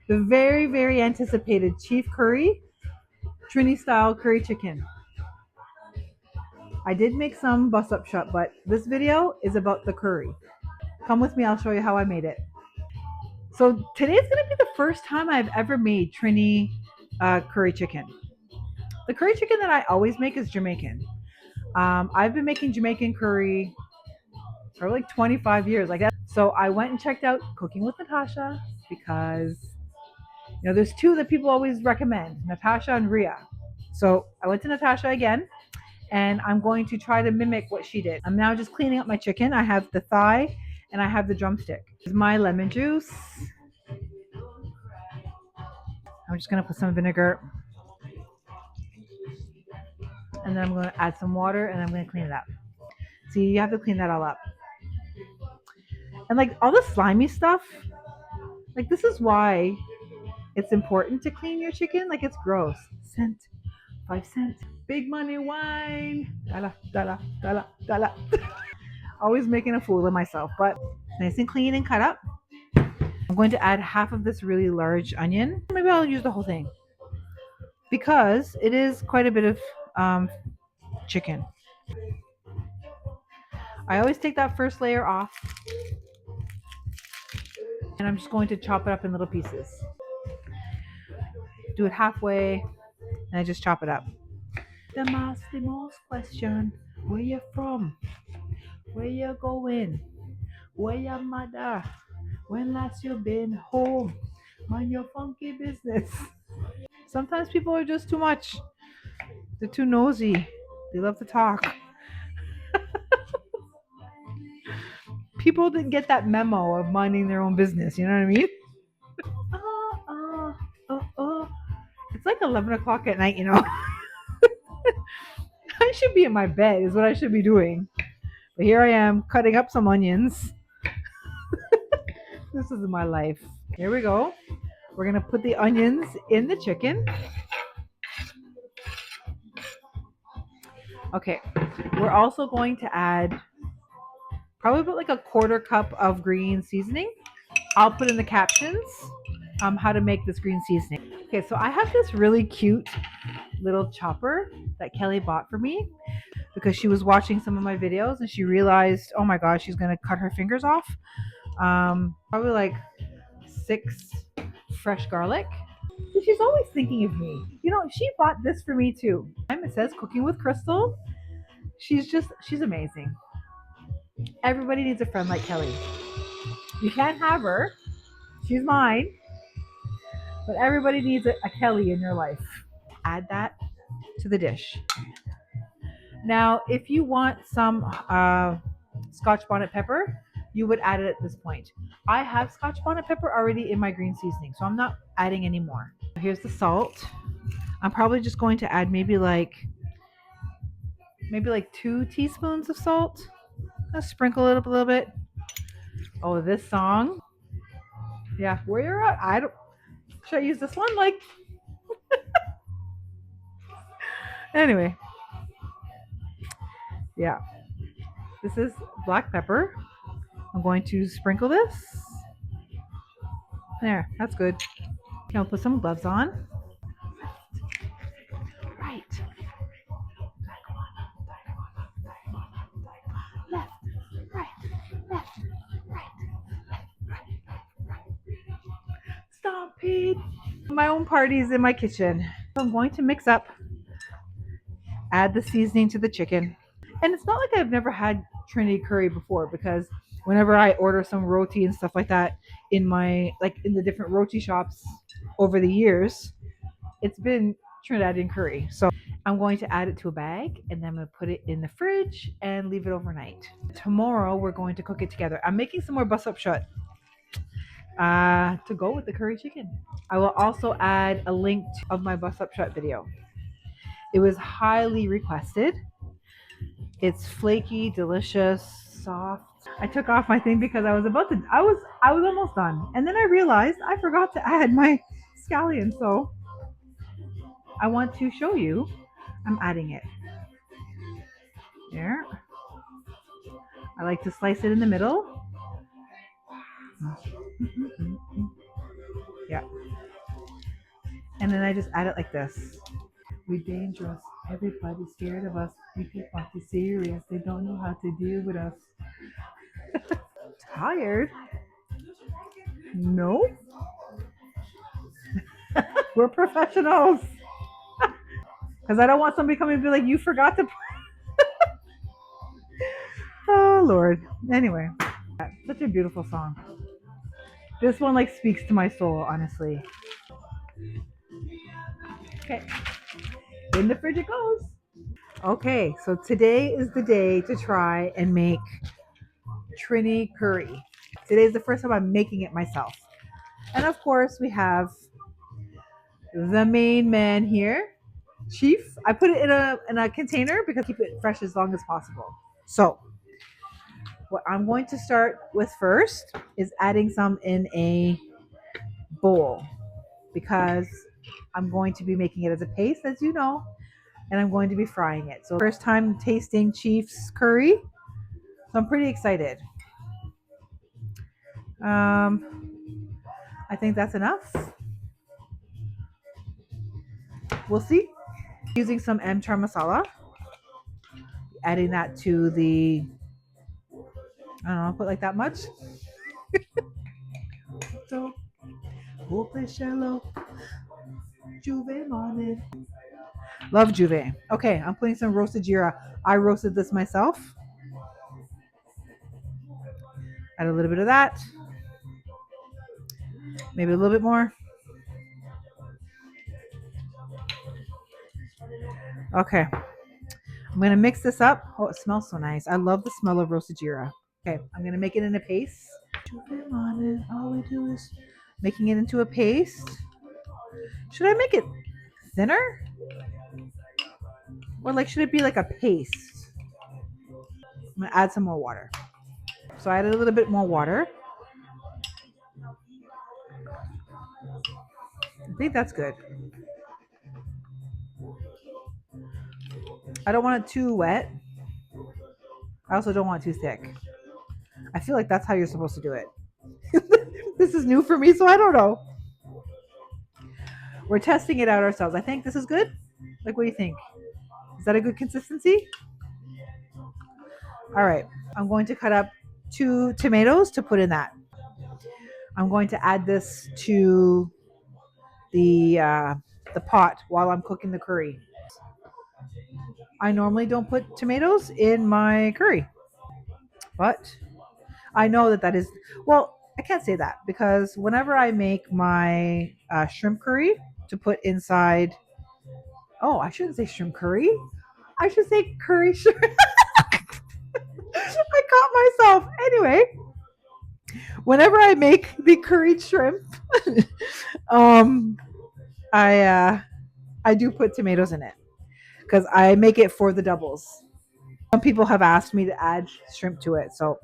The very, very anticipated chief curry, Trini-style curry chicken. I did make some bust up shot, but this video is about the curry. Come with me, I'll show you how I made it. So today's gonna be the first time I've ever made Trini curry chicken. The curry chicken that I always make is Jamaican. I've been making Jamaican curry for like 25 years, like that. So I went and checked out Cooking with Natasha because there's two that people always recommend, Natasha and Ria. So I went to Natasha again, and I'm going to try to mimic what she did. I'm now just cleaning up my chicken. I have the thigh and I have the drumstick. Here's my lemon juice. I'm just gonna put some vinegar, and then I'm gonna add some water, and I'm gonna clean it up. See, you have to clean that all up. And like all the slimy stuff, like this is why it's important to clean your chicken. Like it's gross. Cent, 5 cents. Big money wine. Dollar, dollar, dollar, dollar. Always making a fool of myself, but nice and clean and cut up. I'm going to add half of this really large onion. Maybe I'll use the whole thing because it is quite a bit of chicken. I always take that first layer off, and I'm just going to chop it up in little pieces. Do it halfway, and I just chop it up. The most question: where you from? Where you going? Where your mother? When last you been home? Mind your funky business. Sometimes people are just too much. They're too nosy. They love to talk. People didn't get that memo of minding their own business. You know what I mean? Oh. It's like 11 o'clock at night, I should be in my bed, is what I should be doing. But here I am cutting up some onions. This is my life. Here we go. We're going to put the onions in the chicken. Okay. We're also going to add probably about like a quarter cup of green seasoning. I'll put in the captions how to make this green seasoning. Okay, so I have this really cute little chopper that Kelly bought for me because she was watching some of my videos and she realized, oh my gosh, she's gonna cut her fingers off. Probably like 6 fresh garlic. So she's always thinking of me. She bought this for me too. It says Cooking with Christal. She's amazing. Everybody needs a friend like Kelly. You can't have her. She's mine. But everybody needs a Kelly in your life. Add that to the dish. Now, if you want some Scotch bonnet pepper, you would add it at this point. I have Scotch bonnet pepper already in my green seasoning, so I'm not adding any more. Here's the salt. I'm probably just going to add maybe like 2 teaspoons of salt. I'll sprinkle it up a little bit. Oh, this song. Yeah, where you're at. I don't. Should I use this one? Like, anyway. Yeah. This is black pepper. I'm going to sprinkle this. There, that's good. Okay, I'll put some gloves on. Right. Left, right, left, right, right. Stop it. My own parties in my kitchen. I'm going to mix up, add the seasoning to the chicken. And it's not like I've never had Trinity curry before because whenever I order some roti and stuff like that in the different roti shops over the years, it's been Trinidadian curry. So I'm going to add it to a bag and then I'm going to put it in the fridge and leave it overnight. Tomorrow we're going to cook it together. I'm making some more bus up shot to go with the curry chicken. I will also add a link of my bus up shot video. It was highly requested. It's flaky, delicious, soft. I took off my thing because I was almost done. And then I realized I forgot to add my scallion. So I want to show you I'm adding it. There. I like to slice it in the middle. Yeah. And then I just add it like this. We're dangerous. Everybody's scared of us. We keep party serious. They don't know how to deal with us. Tired? No. We're professionals. Because I don't want somebody coming and be like, you forgot to. Oh, Lord. Anyway, such a beautiful song. This one like speaks to my soul, honestly. Okay, in the fridge it goes. Okay, so today is the day to try and make Trini curry. Today is the first time I'm making it myself. And of course, we have the main man here, Chief. I put it in a container because I keep it fresh as long as possible. So, what I'm going to start with first is adding some in a bowl because I'm going to be making it as a paste, as you know, and I'm going to be frying it. So, first time tasting Chief's curry, so I'm pretty excited. I think that's enough. We'll see. Using some mchar masala, adding that to the, I don't know, put like that much. So, shallow, Juve morning. Love Juve. Okay, I'm putting some roasted jira. I roasted this myself. Add a little bit of that. Maybe a little bit more. Okay. I'm going to mix this up. Oh, it smells so nice. I love the smell of roasted jira. Okay, I'm going to make it in a paste. All we do is making it into a paste. Should I make it thinner? Or like, should it be like a paste? I'm going to add some more water. So I added a little bit more water. I think that's good. I don't want it too wet. I also don't want it too thick. I feel like that's how you're supposed to do it. This is new for me, so I don't know. We're testing it out ourselves. I think this is good. Like, what do you think? Is that a good consistency? All right. I'm going to cut up 2 tomatoes to put in that. I'm going to add this to the pot while I'm cooking the curry. I normally don't put tomatoes in my curry, but I know that is, well, I can't say that because whenever I make my shrimp curry to put inside, oh, I shouldn't say shrimp curry. I should say curry shrimp. I caught myself. Anyway, whenever I make the curried shrimp, um, I do put tomatoes in it because I make it for the doubles. Some people have asked me to add shrimp to it, so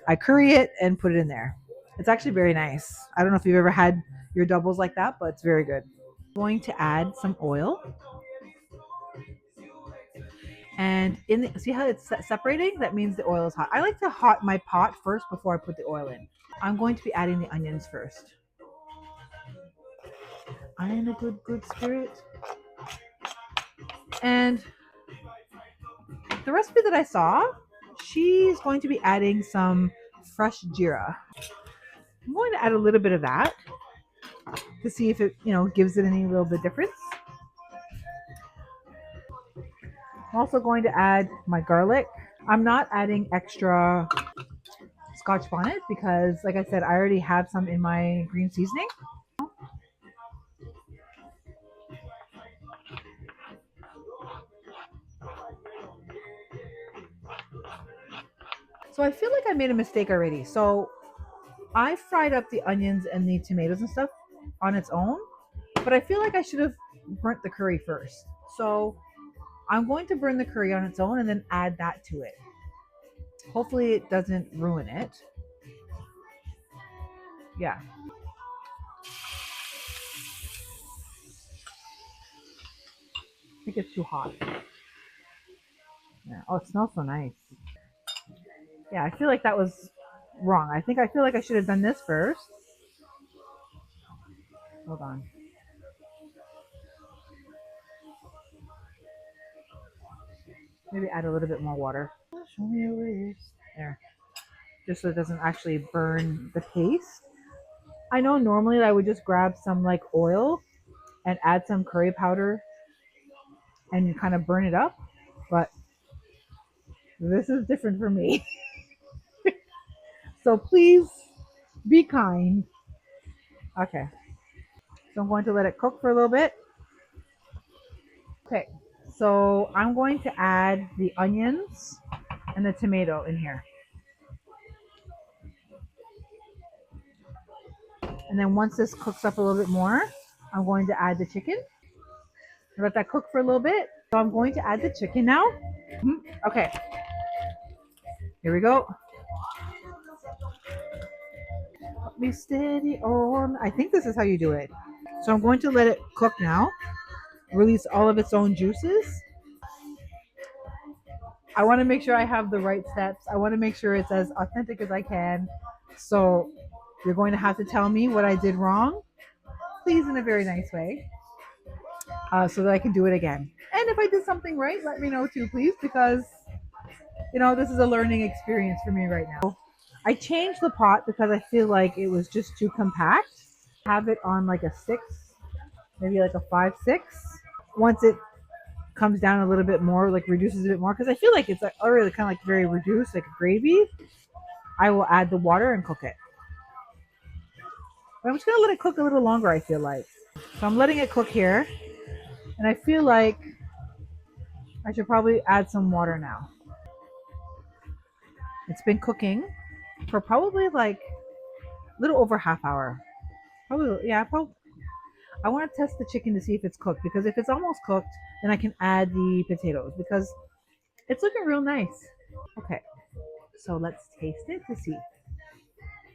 I curry it and put it in there. It's actually very nice. I don't know if you've ever had your doubles like that, but it's very good. I'm going to add some oil. And see how it's separating? That means the oil is hot. I like to hot my pot first before I put the oil in. I'm going to be adding the onions first. I'm in a good spirit. And the recipe that I saw, she's going to be adding some fresh jira. I'm going to add a little bit of that to see if it, gives it any little bit difference. I'm also going to add my garlic. I'm not adding extra Scotch bonnet because, like I said, I already have some in my green seasoning. So I feel like I made a mistake already. So I fried up the onions and the tomatoes and stuff on its own, but I feel like I should have burnt the curry first. So I'm going to burn the curry on its own and then add that to it. Hopefully it doesn't ruin it. Yeah. I think it's too hot. Yeah. Oh, it smells so nice. Yeah, I feel like that was wrong. I feel like I should have done this first. Hold on. Maybe add a little bit more water. Show me your waist. There. Just so it doesn't actually burn the paste. I know normally I would just grab some like oil and add some curry powder and kind of burn it up, but this is different for me. So please be kind. Okay, so I'm going to let it cook for a little bit. Okay, so I'm going to add the onions and the tomato in here. And then once this cooks up a little bit more, I'm going to add the chicken. Let that cook for a little bit. So I'm going to add the chicken now. Okay, here we go. Let me steady on. I think this is how you do it. So I'm going to let it cook now. Release all of its own juices. I want to make sure I have the right steps. I want to make sure it's as authentic as I can. So you're going to have to tell me what I did wrong, please, in a very nice way, so that I can do it again. And if I did something right, let me know too, please, because this is a learning experience for me right now. I changed the pot because I feel like it was just too compact. Have it on like a 6, maybe like a 5-6. Once it comes down a little bit more, like reduces a bit more, because I feel like it's like already kind of like very reduced, like a gravy. I will add the water and cook it. But I'm just gonna let it cook a little longer, I feel like. So I'm letting it cook here, and I feel like I should probably add some water now. It's been cooking for probably like a little over half hour. Probably, yeah, probably. I want to test the chicken to see if it's cooked, because if it's almost cooked, then I can add the potatoes because it's looking real nice. Okay, so let's taste it to see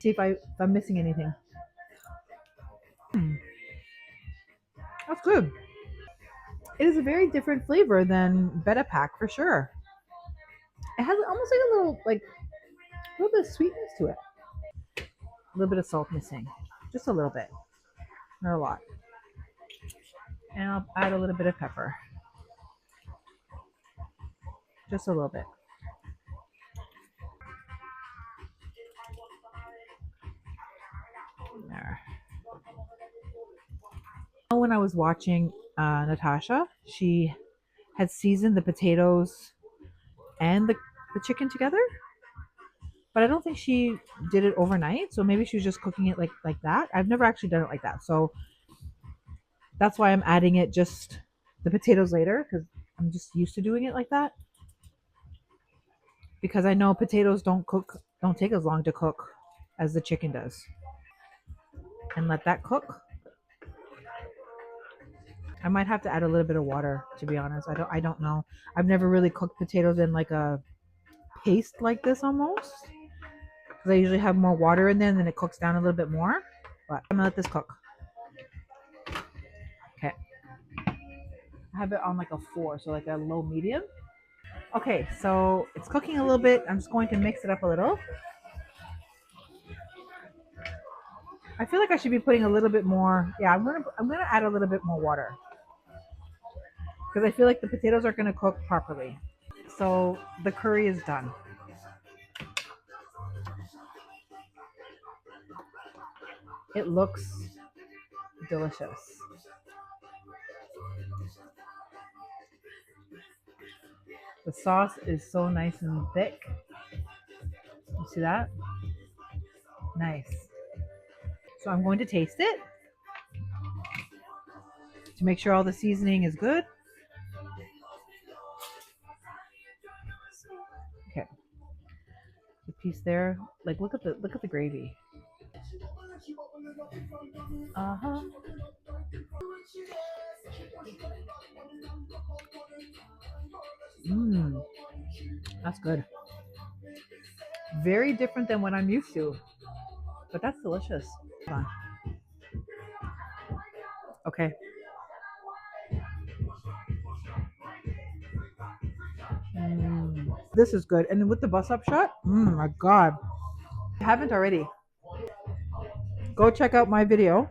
if I'm missing anything. That's good. It is a very different flavor than Betta Pack for sure. It has almost like a little bit of sweetness to it. A little bit of salt missing, just a little bit, not a lot. And I'll add a little bit of pepper, just a little bit. There. When I was watching Natasha, she had seasoned the potatoes and the chicken together, but I don't think she did it overnight. So maybe she was just cooking it like that. I've never actually done it like that, so that's why I'm adding it just the potatoes later, because I'm just used to doing it like that. Because I know potatoes don't take as long to cook as the chicken does. And let that cook. I might have to add a little bit of water, to be honest. I don't know. I've never really cooked potatoes in like a paste like this almost. Because I usually have more water in there and then it cooks down a little bit more. But I'm gonna let this cook. Okay. I have it on like a 4, so like a low medium. Okay, so it's cooking a little bit. I'm just going to mix it up a little. I feel like I should be putting a little bit more. Yeah, I'm gonna add a little bit more water because I feel like the potatoes are gonna cook properly. So the curry is done. It looks delicious. The sauce is so nice and thick. You see that? Nice. So I'm going to taste it to make sure all the seasoning is good. Okay. The piece there. Like look at the gravy. Uh-huh. Mmm. That's good. Very different than what I'm used to. But that's delicious. Hold on. Okay. This is good. And with the bus up shot, my God. If you haven't already, go check out my video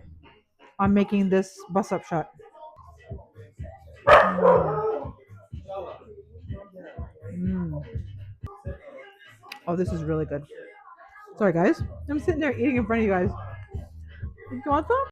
on making this bus up shot. Oh, this is really good. Sorry, guys. I'm sitting there eating in front of you guys. You want some?